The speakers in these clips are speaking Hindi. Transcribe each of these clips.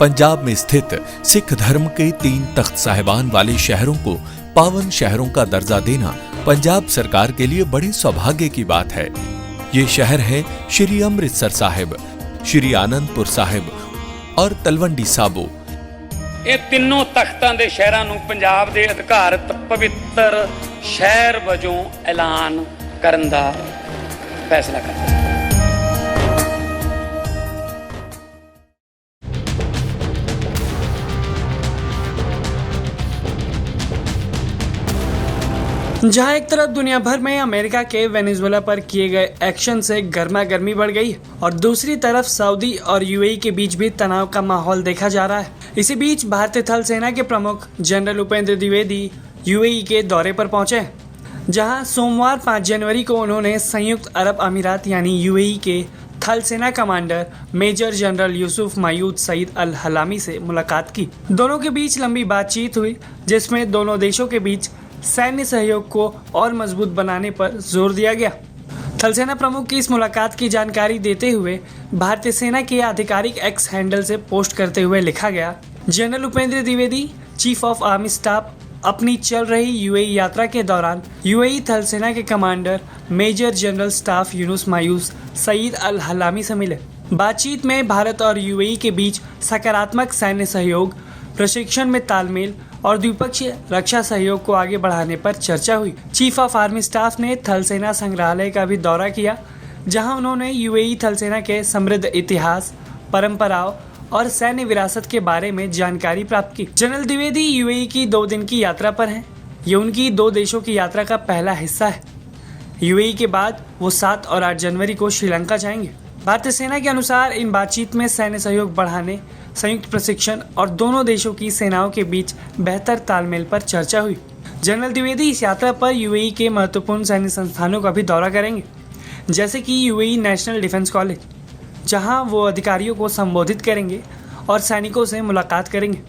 पंजाब में स्थित सिख धर्म के 3 तख्त साहिबान वाले शहरों को पावन शहरों का दर्जा देना पंजाब सरकार के लिए बड़े सौभाग्य की बात है। ये शहर है श्री अमृतसर साहिब, श्री आनंदपुर साहिब और तलवंडी साबो। ਇਹ ਤਿੰਨੋਂ ਤਖਤਾਂ ਦੇ ਸ਼ਹਿਰਾਂ ਨੂੰ ਪੰਜਾਬ ਦੇ ਅਧਿਕਾਰਤ ਪਵਿੱਤਰ ਸ਼ਹਿਰ ਵਜੋਂ ਐਲਾਨ ਕਰਨ ਦਾ ਫੈਸਲਾ ਕੀਤਾ। जहां एक तरफ दुनिया भर में अमेरिका के वेनेजुएला पर किए गए एक्शन से गर्मा गर्मी बढ़ गई और दूसरी तरफ सऊदी और यूएई के बीच भी तनाव का माहौल देखा जा रहा है। इसी बीच भारतीय थल सेना के प्रमुख जनरल उपेंद्र द्विवेदी यूएई के दौरे पर पहुंचे, जहां सोमवार 5 जनवरी को उन्होंने संयुक्त अरब अमीरात यानी यूएई के थल सेना commander major general Yusuf Mayud Saeed Al Halami से मुलाकात की। दोनों के बीच लंबी बातचीत हुई, जिसमें दोनों देशों के बीच सैन्य सहयोग को और मजबूत बनाने पर जोर दिया गया। थल सेना प्रमुख की इस मुलाकात की जानकारी देते हुए भारतीय सेना के आधिकारिक एक्स हैंडल से पोस्ट करते हुए लिखा गया, general Upendra Dwivedi chief of army staff अपनी चल रही यूएई यात्रा के दौरान यूएई थल सेना के commander major general staff Yunus मायूस सईद अल हलामी से मिले। बातचीत में भारत और यूएई के बीच सकारात्मक सैन्य सहयोग, प्रशिक्षण में तालमेल और द्विपक्षीय रक्षा सहयोग को आगे बढ़ाने पर चर्चा हुई। चीफ ऑफ आर्मी स्टाफ ने थल सेना संग्रहालय का भी दौरा किया, जहां उन्होंने यूएई थल सेना के समृद्ध इतिहास, परंपराओं और सैन्य विरासत के बारे में जानकारी प्राप्त की। जनरल द्विवेदी यूएई की 2 दिन की यात्रा पर हैं। ये उनकी 2 देशों की यात्रा का पहला हिस्सा है। यूएई के बाद वो 7 और 8 जनवरी को श्रीलंका जाएंगे। भारतीय सेना के अनुसार इन बातचीत में सैन्य सहयोग बढ़ाने, संयुक्त प्रशिक्षण और दोनों देशों की सेनाओं के बीच बेहतर तालमेल पर चर्चा हुई। जनरल द्विवेदी इस यात्रा पर यूएई के महत्वपूर्ण सैन्य संस्थानों का भी दौरा करेंगे, जैसे कि यूएई नेशनल डिफेंस कॉलेज, जहां वो अधिकारियों को संबोधित करेंगे और सैनिकों से मुलाकात करेंगे।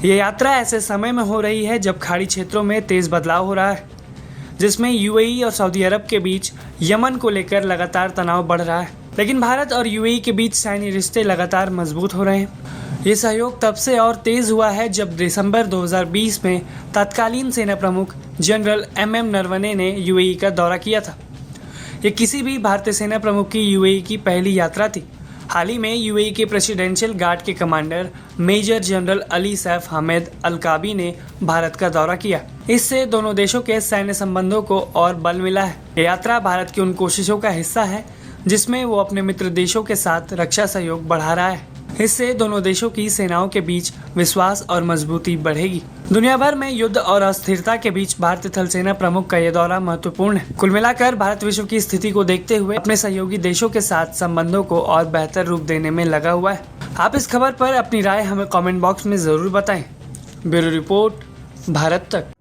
ये यात्रा ऐसे समय में हो रही है जब खाड़ी क्षेत्रों में तेज बदलाव हो रहा है, जिसमें यूएई और सऊदी अरब के बीच यमन को लेकर लगातार तनाव बढ़ रहा है। लेकिन भारत और यूएई के बीच सैन्य रिश्ते लगातार मजबूत हो रहे हैं। ये सहयोग तब से और तेज हुआ है जब दिसंबर 2020 में तत्कालीन सेना प्रमुख जनरल एमएम नरवणे ने यूएई का दौरा किया था। ये किसी भी भारतीय सेना प्रमुख की यूएई की पहली यात्रा थी। हाल ही में यूएई के प्रेसिडेंशियल गार्ड के commander major general Ali Saif Hamid Al Kaabi ने भारत का दौरा किया। इससे दोनों देशों के सैन्य संबंधों को और बल मिला है। ये यात्रा भारत की उन कोशिशों का हिस्सा है जिसमें वो अपने मित्र देशों के साथ रक्षा सहयोग बढ़ा रहा है। इससे दोनों देशों की सेनाओं के बीच विश्वास और मजबूती बढ़ेगी। दुनिया भर में युद्ध और अस्थिरता के बीच भारतीय थल सेना प्रमुख का यह दौरा महत्वपूर्ण है। कुल मिलाकर भारत विश्व की स्थिति को देखते हुए अपने सहयोगी देशों के साथ संबंधों को और बेहतर रूप देने में लगा हुआ है। आप इस खबर पर अपनी राय हमें कमेंट बॉक्स में जरूर बताएं। ब्यूरो रिपोर्ट, भारत तक।